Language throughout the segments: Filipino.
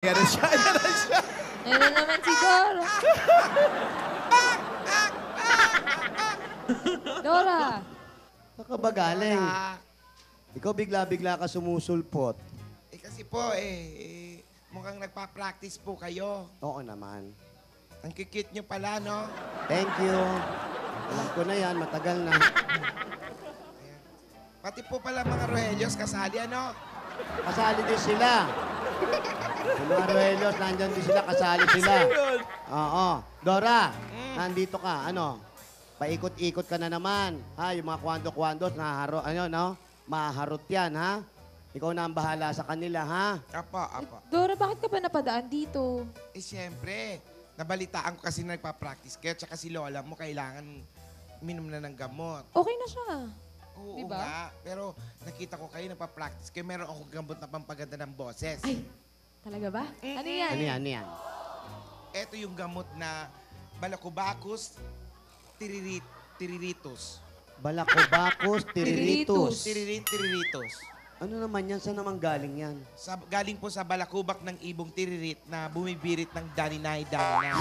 Yan na siya, yan na siya. Ayun na naman si Dora. Dora. Saan ka ba galing? Ikaw bigla-bigla ka sumusulpot. Kasi po, mukhang nagpa-practice po kayo. Oo naman. Ang kikit nyo pala, no? Thank you. Alam ko na yan, matagal na. Pati po pala mga Rohelios kasali, ano? Kasali din sila. Yung mga Rohelios, nandyan din sila, kasali sila. Oo. Dora, nandito ka. Ano? Paikot-ikot ka na naman. Ha? Yung mga kwando-kwandos, naharo, ano, no? Maharot yan, ha? Ikaw na ang bahala sa kanila, ha? Apa. Dora, bakit ka ba napadaan dito? Siyempre, nabalitaan ko kasi na nagpa-practice kayo, tsaka si Lola mo kailangan minom na ng gamot. Okay na siya. Oo Diba? nga, pero nakita ko kayo nagpa-practice kayo, meron akong gamot na pampaganda ng boses. Ay, talaga ba? Ano yan? Ano yan, ano yan? Ito yung gamot na Balacobacus tiriritus. Balacobacus tiriritus. Tiriritus. Ano naman yan? Saan naman galing yan? Galing po sa balakubak ng ibong tiririt na bumibirit ng daninay-daninay.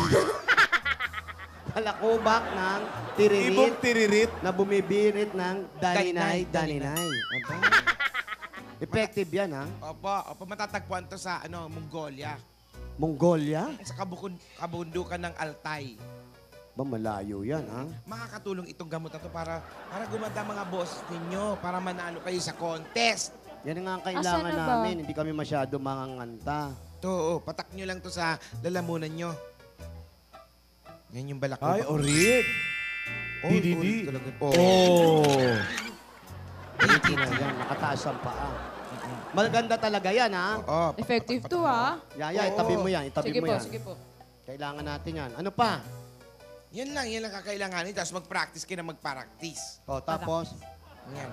Balakubak ng tiririt. Ibong tiririt. Na bumibirit ng daninay-daninay. Aba. Effective yan, ha? Opo, matatagpuan to sa Mongolia. Mongolia? Sa kabundukan ng Altai. Ba, malayo yan, ha? Makakatulong itong gamot na to para gumanda mga boss ninyo, para manalo kayo sa contest. Yan nga ang kailangan Asan na ba? namin. Hindi kami masyado manganganta. To, patak nyo lang to sa lalamunan nyo. Yan yung balakubak. Ay, orig. DDD. Oh. Ito na yan. Nakataas ang paa. Maganda talaga yan, ha? Oh, Effective to, ha? Yaya, itabi mo yan. Itabi Sige mo po, yan. sige po. Kailangan natin yan. Ano pa? yan lang kakailanganin. Tapos mag-practice kayo na mag-practice. O, tapos? Yan.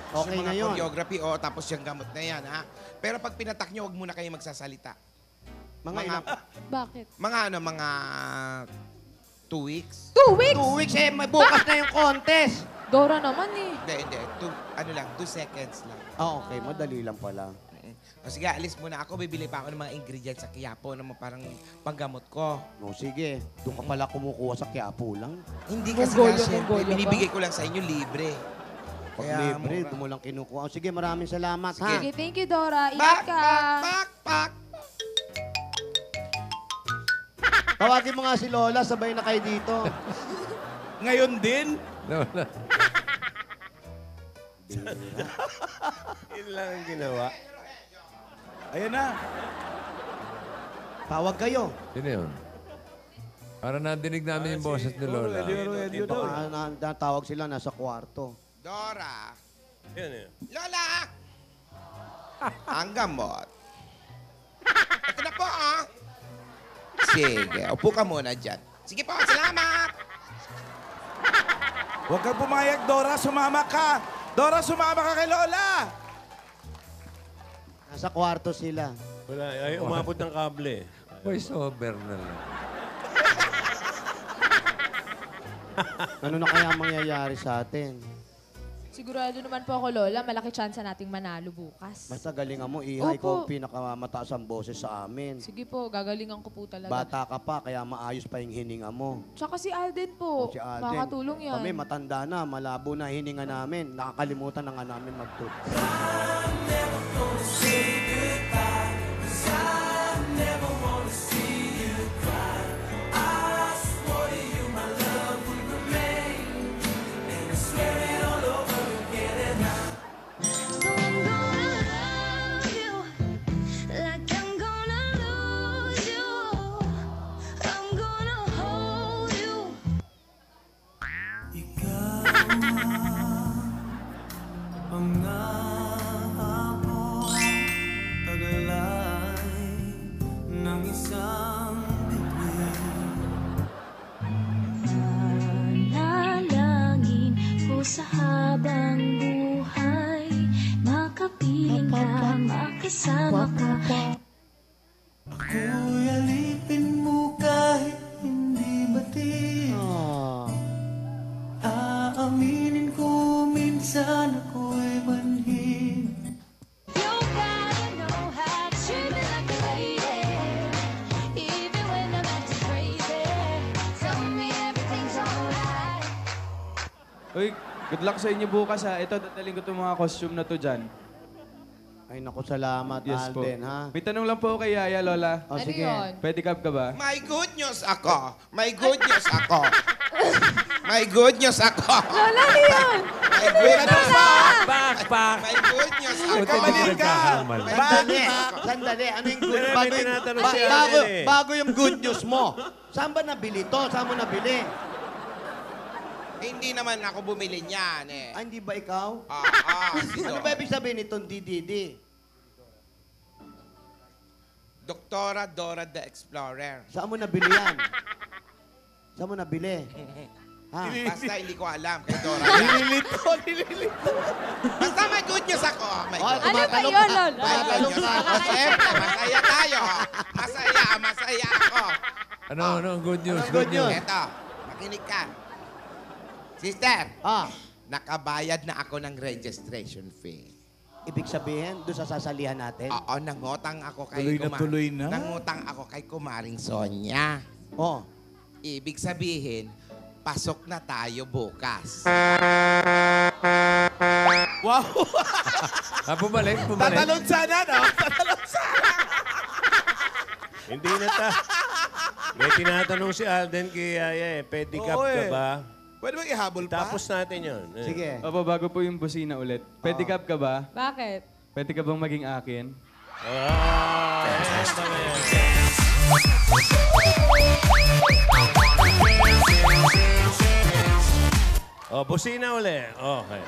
Okay Yung na mga yun. choreography, tapos yung gamot na yan, ha? Pero pag pinatak nyo, huwag muna kayo magsasalita. Mga ilang... Bakit? Mga 2 weeks? 2 weeks! 2 weeks, eh. May bukas na yung contest. Dora naman, eh. Hindi. 2 seconds lang. Ah, okay. Madali lang pala. O sige, alis muna ako. Bibili pa ako ng mga ingredients sa Quiapo na parang panggamot ko. No, sige. Doon ka pala kumukuha sa Quiapo lang. Hindi kasi Mongolia, siyempre, Mongolia ba? binibigay ko lang sa inyo libre. Pag Kaya libre, mura. doon mo lang kinukuha. O, sige, maraming salamat, ha? Sige, thank you, Dora. Ingat ka. Pak! Tawagin mo nga si Lola, sabay na kayo dito. Ngayon din. Yun lang ang ginawa. Ayan na. Tawag kayo. Sino yun? Para nadinig namin yung boses ni Lola. Rogelio daw. Baka natawag sila, nasa kwarto. Dora! Yan. Lola! Ang gamot. Ito na po, Sige, upo ka muna dyan. Sige po, salamat! Huwag kang pumayag, Dora. Sumama ka. Dora, sumama ka kay Lola. Nasa kwarto sila. Wala, ay umabot ng kable. Voice over na lang. Ano na kaya ang mangyayari sa atin? Sigurado naman po ako, Lola, malaki chance nating manalo bukas. Basta galingan mo, Iha. Ikaw Opo. ang pinakamataas ang boses sa amin. Sige po, gagalingan ko po talaga. Bata ka pa, kaya maayos pa yung hininga mo. Tsaka si Alden po. Si Alden. Makakatulong yan. Kami, matanda na, malabo na hininga namin. Nakakalimutan na nga namin mag-toot. Like I'm gonna lose you. I'm gonna hold you. Nanalangin ko sa habang buhay, makapiling ka, makasama ka. Ako'y alipin mo kahit hindi bati. Aaminin ko minsan ako'y manhid. You gotta know how to treat me like a lady. Uy, good luck sa inyo bukas ha. Ito, dadaling ko itong mga costume na to dyan. Ay, naku, salamat, Yes po. Alden, ha? May tanong lang po kay Yaya, Lola. O, Ano sige. yun? Pwede ka ba? May good news ako. May good news ako. May good news ako. Lola, ano yun? May good news ako. Back! May good news ako. Buti Kamali hindi ka. nagkakamal. Sandali, sandali. Ano yung good? May Bago, tinatanong ba- si bago, Alden eh. bago yung good news mo. Saan ba nabili to? Saan mo nabili? Hindi naman ako bumili niyan eh. Ah, hindi ba ikaw? Si Ano Dora. ba ibig sabihin itong DDD? Doktora Dora the Explorer. Saan mo nabili yan? Saan mo nabili? Ha? Basta hindi ko alam kay Dora. yan. Basta may good news ako. May Oh, good Ano ba tumatalong yun, ka. Lola? May good Tumatalong news ka. ako. Siyempre, masaya tayo. Masaya ako. Ano, good news, Anong good good news? news. Eto, makinig ka. Sister, Ah, nakabayad na ako ng registration fee. ibig sabihin, doon sa sasalihan natin? Oo, nangutang ako kay Tuloy na. Nangutang ako kay Kumaring Sonia. Oh. Ibig sabihin, pasok na tayo bukas. Wow! Bumalik. Tatalon sana, no? Tatalon sana. Hindi na ta. May tinatanong si Alden kay Yaya eh. Pedicab Oo, ka eh. ba? Pwede bang ihabol pa? Tapos natin yun. Eh. Sige. Opo, bago po yung busina ulit. Pedicab ka ba? Bakit? Pwede ka bang maging akin? Ito na yan. busina uli. Okay.